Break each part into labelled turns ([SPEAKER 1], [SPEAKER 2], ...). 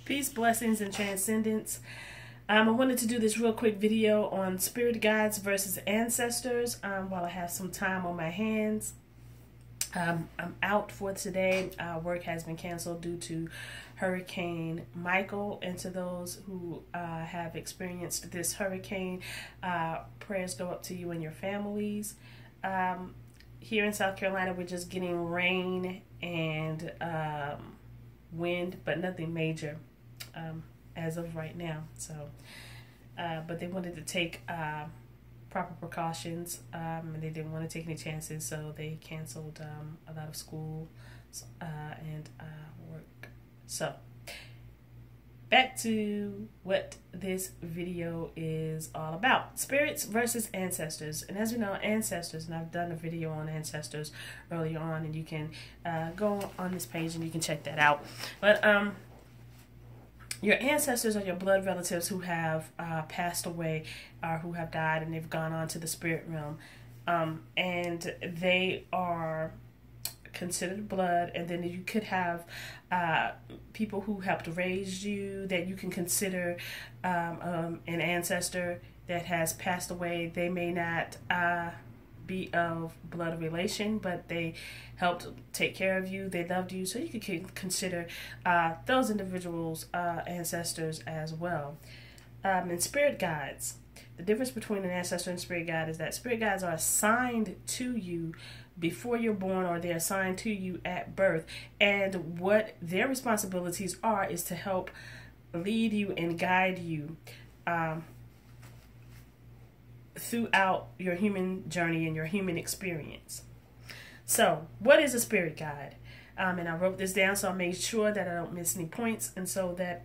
[SPEAKER 1] Peace, blessings, and transcendence. I wanted to do this real quick video on spirit guides versus ancestors while I have some time on my hands. I'm out for today. Work has been canceled due to Hurricane Michael. And to those who have experienced this hurricane, prayers go up to you and your families. Here in South Carolina, we're just getting rain and wind, but nothing major as of right now. So, but they wanted to take proper precautions, and they didn't want to take any chances, so they canceled a lot of school and work. So, back to what this video is all about. Spirits versus ancestors. And as we know, ancestors, and I've done a video on ancestors earlier on, and you can go on this page and you can check that out. But your ancestors are your blood relatives who have passed away or who have died and they've gone on to the spirit realm. And they are considered blood. And then you could have people who helped raise you that you can consider an ancestor that has passed away. They may not be of blood relation, but they helped take care of you. They loved you, so you could consider those individuals ancestors as well. And spirit guides. The difference between an ancestor and spirit guide is that spirit guides are assigned to you before you're born, or they're assigned to you at birth. And what their responsibilities are is to help lead you and guide you throughout your human journey and your human experience. So, what is a spirit guide? And I wrote this down so I made sure that I don't miss any points, and so that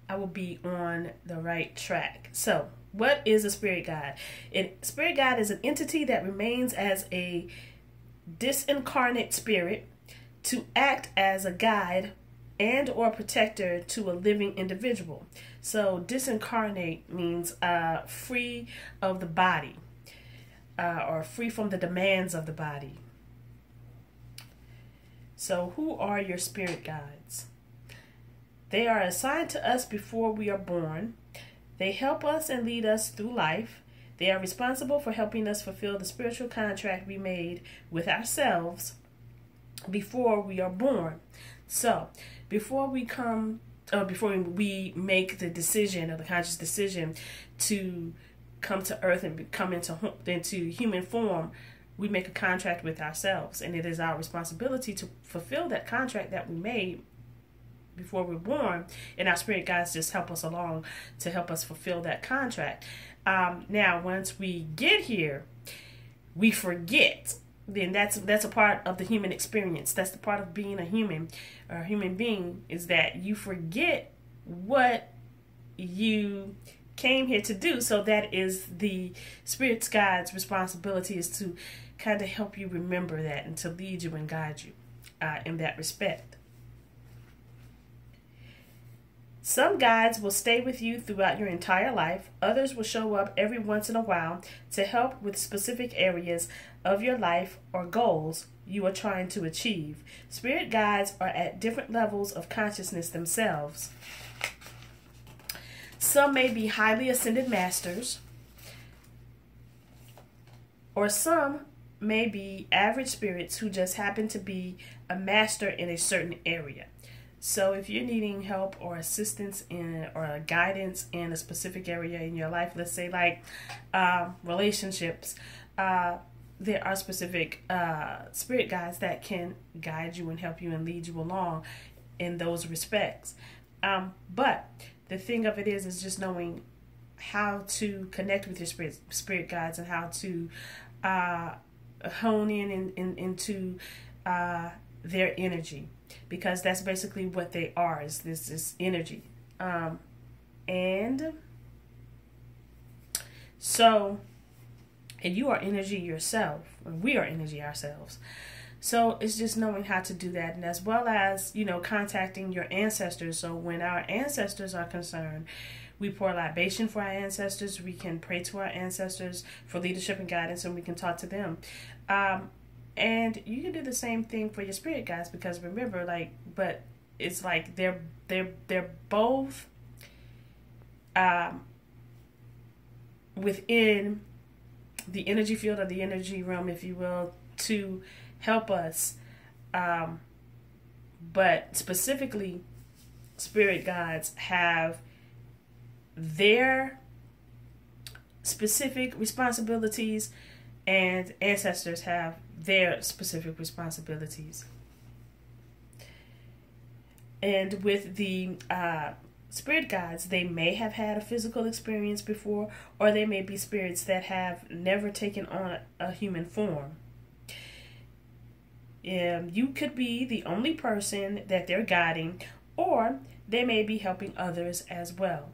[SPEAKER 1] I will be on the right track. So, what is a spirit guide? Spirit guide is an entity that remains as a disincarnate spirit to act as a guide and or protector to a living individual. So disincarnate means free of the body, or free from the demands of the body. So who are your spirit guides? They are assigned to us before we are born. They help us and lead us through life. They are responsible for helping us fulfill the spiritual contract we made with ourselves before we are born. So before we make the decision, or the conscious decision, to come to earth and come into human form, we make a contract with ourselves, and it is our responsibility to fulfill that contract that we made before we're born, and our spirit guides just help us along to help us fulfill that contract. Now, once we get here, we forget. Then that's a part of the human experience. That's the part of being a human or a human being, is that you forget what you came here to do. So that is the spirit's guide's responsibility, is to kind of help you remember that and to lead you and guide you in that respect. Some guides will stay with you throughout your entire life. Others will show up every once in a while to help with specific areas of your life or goals you are trying to achieve. Spirit guides are at different levels of consciousness themselves. Some may be highly ascended masters, or some may be average spirits who just happen to be a master in a certain area. So if you're needing help or assistance or guidance in a specific area in your life, let's say like relationships, there are specific spirit guides that can guide you and help you and lead you along in those respects. But the thing of it is just knowing how to connect with your spirit guides, and how to hone into their energy. Because that's basically what they are, is this energy. And you are energy yourself. We are energy ourselves. So it's just knowing how to do that. And as well as, contacting your ancestors. So when our ancestors are concerned, we pour libation for our ancestors. We can pray to our ancestors for leadership and guidance, and we can talk to them. And you can do the same thing for your spirit guides, because remember, but it's like they're both within the energy field or the energy realm, if you will, to help us. But specifically, spirit guides have their specific responsibilities, and ancestors have their specific responsibilities. And with the spirit guides, they may have had a physical experience before, or they may be spirits that have never taken on a human form. You could be the only person that they're guiding, or they may be helping others as well.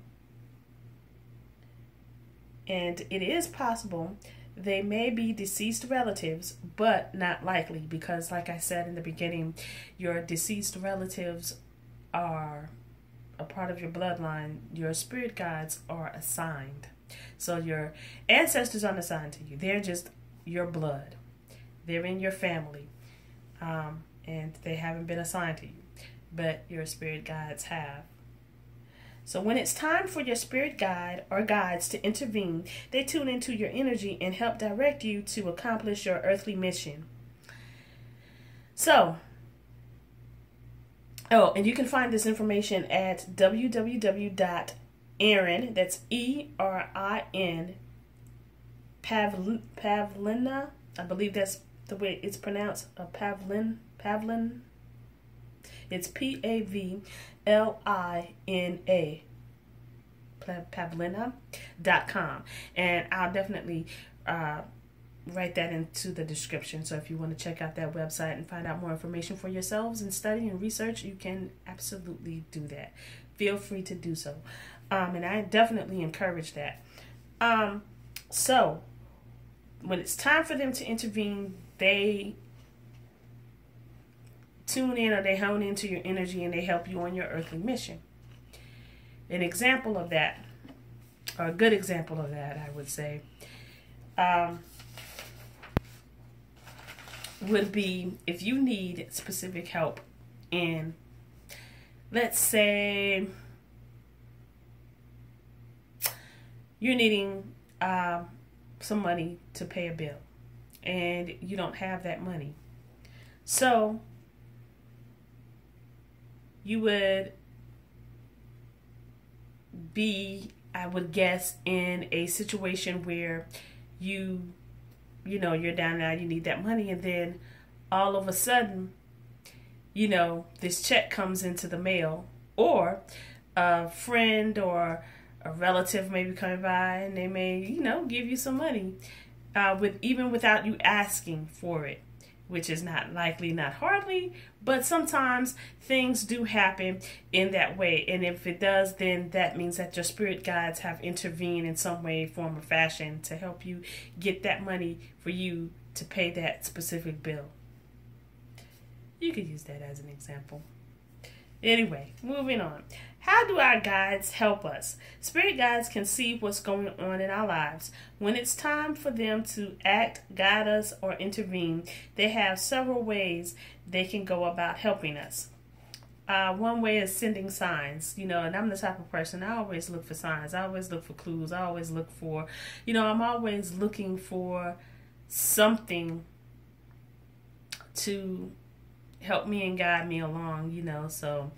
[SPEAKER 1] And it is possible they may be deceased relatives, but not likely, because like I said in the beginning, your deceased relatives are a part of your bloodline. Your spirit guides are assigned. So your ancestors aren't assigned to you. They're just your blood. They're in your family. And they haven't been assigned to you. But your spirit guides have. So when it's time for your spirit guide or guides to intervene, they tune into your energy and help direct you to accomplish your earthly mission. So, and you can find this information at www.erin, that's ERIN, Pavlina, I believe that's the way it's pronounced, Pavlin. It's Pavlina, Pavlina.com. And I'll definitely write that into the description. So if you want to check out that website and find out more information for yourselves and study and research, you can absolutely do that. Feel free to do so. And I definitely encourage that. So when it's time for them to intervene, they tune in or they hone into your energy and they help you on your earthly mission. An example of that, or a good example of that, I would say, would be if you need specific help in, let's say, you're needing some money to pay a bill and you don't have that money. So you would be, I would guess, in a situation where you're down now, you need that money, and then all of a sudden, this check comes into the mail, or a friend or a relative may be coming by and they may, give you some money, even without you asking for it, which is not likely, not hardly, but sometimes things do happen in that way. And if it does, then that means that your spirit guides have intervened in some way, form, or fashion to help you get that money for you to pay that specific bill. You could use that as an example. Anyway, moving on. How do our guides help us? Spirit guides can see what's going on in our lives. When it's time for them to act, guide us, or intervene, they have several ways they can go about helping us. One way is sending signs, and I'm the type of person, I always look for signs. I always look for clues. I always look for, I'm always looking for something to help me and guide me along, so,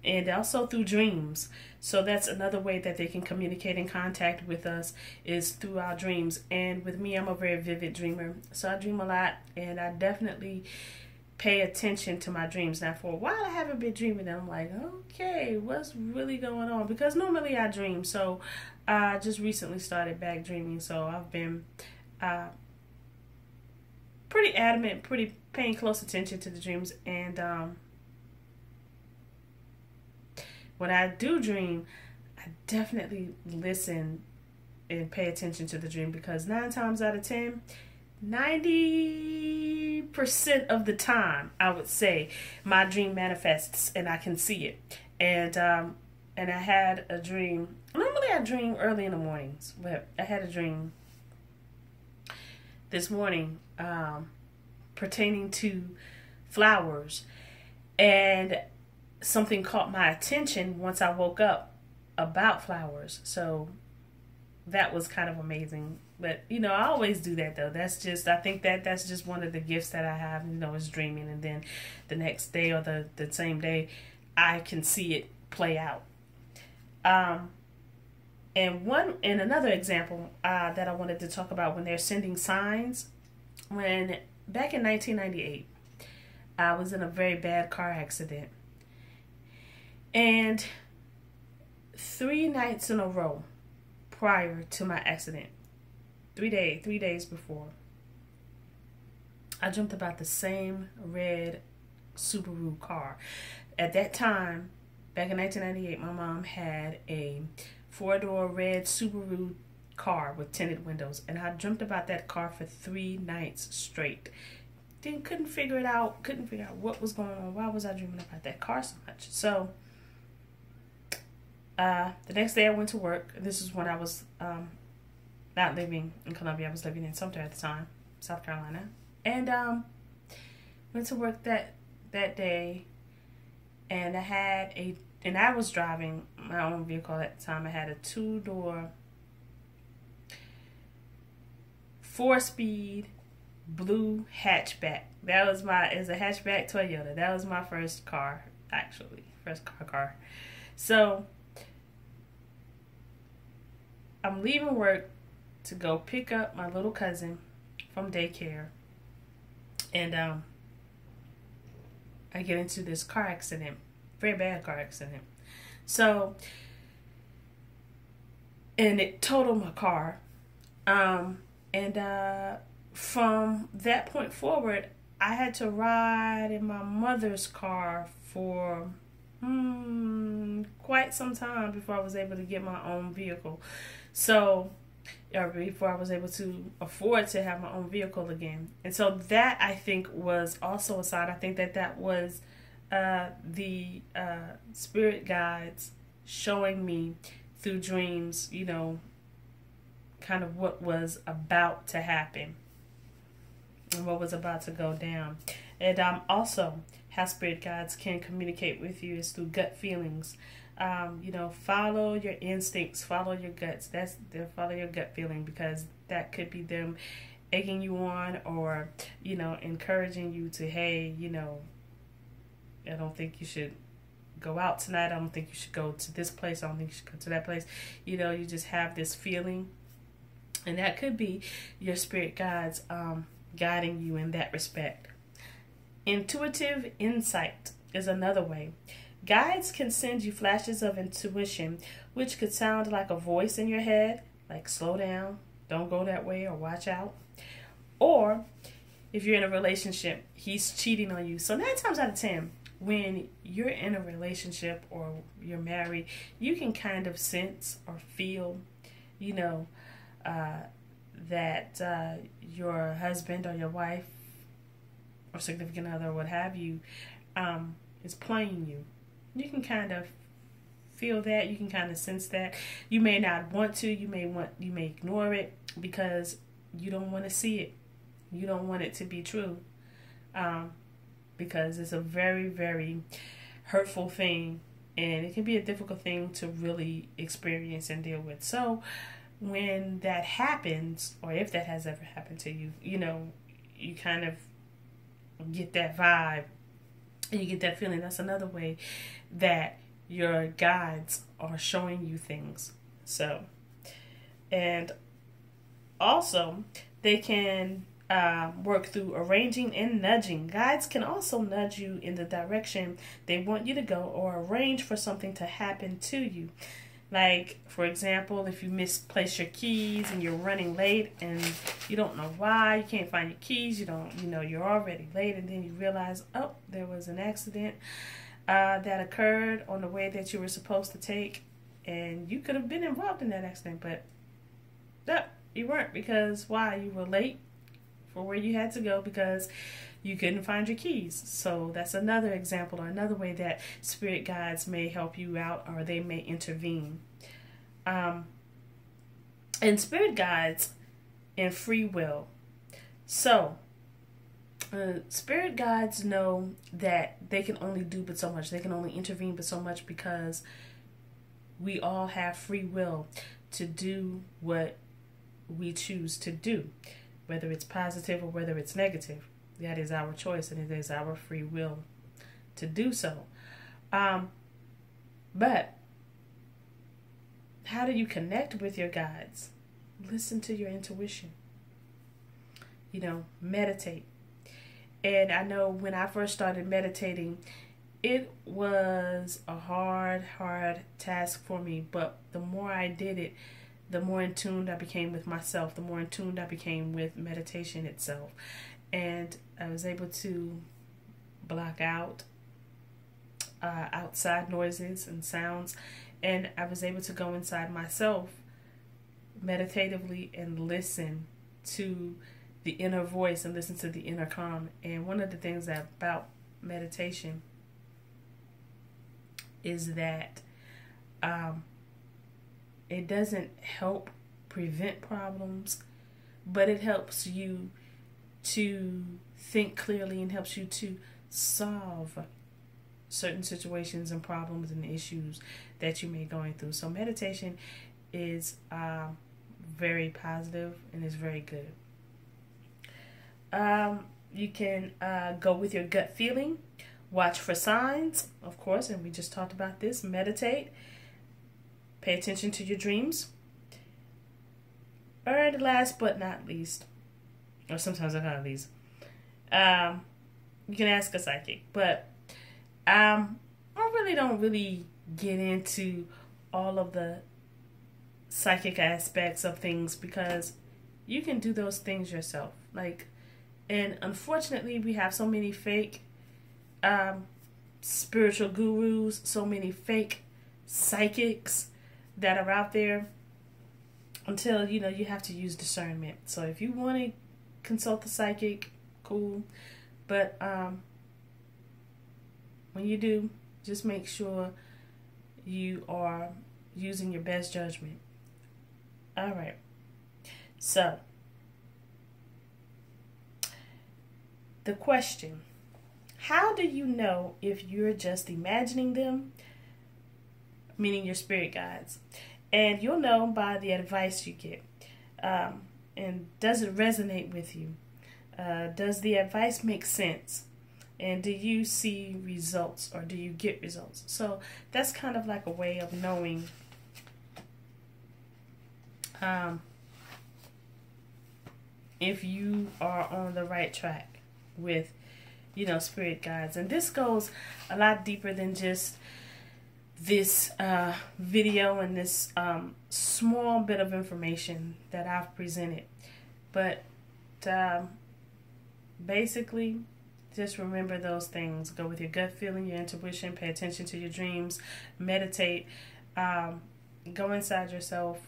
[SPEAKER 1] and also through dreams. So that's another way that they can communicate and contact with us, is through our dreams. And with me, I'm a very vivid dreamer. So I dream a lot, and I definitely pay attention to my dreams. Now, for a while, I haven't been dreaming, and I'm like, okay, what's really going on? Because normally I dream. So I just recently started back dreaming. So I've been pretty adamant, pretty paying close attention to the dreams. And when I do dream, I definitely listen and pay attention to the dream, because 9 times out of 10, 90% of the time, I would say, my dream manifests and I can see it. And I had a dream. Normally I dream early in the mornings, but I had a dream this morning pertaining to flowers. And something caught my attention once I woke up about flowers. So that was kind of amazing. But I always do that though. I think that's just one of the gifts that I have, is dreaming, and then the next day or the same day I can see it play out. And another example that I wanted to talk about, when they're sending signs. When back in 1998, I was in a very bad car accident, and 3 nights in a row prior to my accident, 3 days before, I dreamt about the same red Subaru car. At that time, back in 1998, my mom had a 4-door red Subaru car with tinted windows, and I dreamt about that car for 3 nights straight. Then couldn't figure out what was going on. Why was I dreaming about that car so much? So the next day I went to work. This is when I was not living in Columbia. I was living in Sumter at the time, South Carolina, and went to work that day. And I was driving my own vehicle at the time. I had a 2-door 4-speed blue hatchback. It's a hatchback Toyota. That was my first car, actually. First car. So I'm leaving work to go pick up my little cousin from daycare. And I get into this car accident. Very bad car accident. So, and it totaled my car. And from that point forward, I had to ride in my mother's car for quite some time before I was able to get my own vehicle. So, before I was able to afford to have my own vehicle again. And so that, I think, was also a sign. I think that was the spirit guides showing me through dreams, kind of what was about to happen and what was about to go down. And also how spirit guides can communicate with you is through gut feelings. Follow your instincts, follow your guts. Follow your gut feeling, because that could be them egging you on, or encouraging you to, hey, I don't think you should go out tonight. I don't think you should go to this place. I don't think you should go to that place. You just have this feeling. And that could be your spirit guides guiding you in that respect. Intuitive insight is another way. Guides can send you flashes of intuition, which could sound like a voice in your head, like slow down, don't go that way, or watch out. Or if you're in a relationship, he's cheating on you. So 9 times out of 10, when you're in a relationship or you're married, you can kind of sense or feel, that your husband or your wife or significant other, what have you, is playing you. You can kind of feel that. You can kind of sense that. You may not want to. You may ignore it because you don't want to see it. You don't want it to be true, because it's a very, very hurtful thing, and it can be a difficult thing to really experience and deal with. So when that happens, or if that has ever happened to you, you kind of get that vibe and you get that feeling. That's another way that your guides are showing you things. So, and also they can work through arranging and nudging. Guides can also nudge you in the direction they want you to go, or arrange for something to happen to you. Like, for example, if you misplace your keys and you're running late and you don't know why, you can't find your keys, you're already late, and then you realize, oh, there was an accident that occurred on the way that you were supposed to take, and you could have been involved in that accident, but no, you weren't, because why? You were late for where you had to go because you couldn't find your keys. So that's another example, or another way that spirit guides may help you out, or they may intervene. And spirit guides and free will. So Spirit guides know that they can only do but so much. They can only intervene but so much, because we all have free will to do what we choose to do, whether it's positive or whether it's negative. That is our choice, and it is our free will to do so. But how do you connect with your guides? Listen to your intuition. Meditate. And I know when I first started meditating, it was a hard task for me. But the more I did it, the more in tune I became with myself, the more in tune I became with meditation itself. And I was able to block out outside noises and sounds. And I was able to go inside myself meditatively and listen to the inner voice and listen to the inner calm. And one of the things about meditation is that it doesn't help prevent problems, but it helps you to think clearly and helps you to solve certain situations and problems and issues that you may be going through. So meditation is very positive and is very good. You can go with your gut feeling, watch for signs, of course, and we just talked about this. Meditate, pay attention to your dreams. And last but not least, or sometimes not least, you can ask a psychic. But I don't really get into all of the psychic aspects of things, because you can do those things yourself. And unfortunately, we have so many fake spiritual gurus, so many fake psychics that are out there, until, you have to use discernment. So if you want to consult the psychic, cool. But when you do, just make sure you are using your best judgment. All right. So, the question: how do you know if you're just imagining them, meaning your spirit guides? And you'll know by the advice you get. And does it resonate with you? Does the advice make sense? And do you see results, or do you get results? So that's kind of like a way of knowing if you are on the right track with, spirit guides. And this goes a lot deeper than just this video and this small bit of information that I've presented. But basically, just remember those things. Go with your gut feeling, your intuition, pay attention to your dreams, meditate, go inside yourself,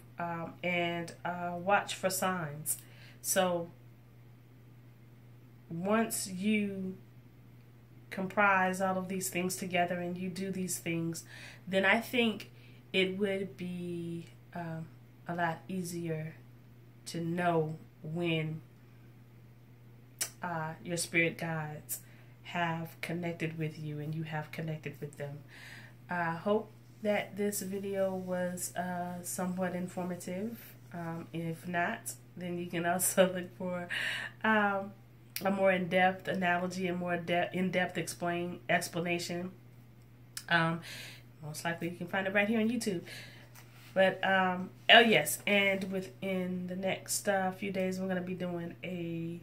[SPEAKER 1] and watch for signs. So once you comprise all of these things together and you do these things, then I think it would be a lot easier to know when your spirit guides have connected with you and you have connected with them. I hope that this video was somewhat informative. If not, then you can also look for a more in-depth analogy and more in-depth explanation. Most likely you can find it right here on YouTube. But oh yes, and within the next few days, we're going to be doing a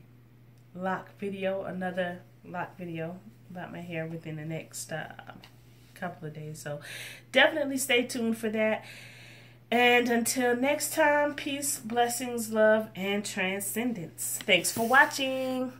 [SPEAKER 1] another lock video about my hair within the next couple of days. So definitely stay tuned for that. And until next time, peace, blessings, love, and transcendence. Thanks for watching.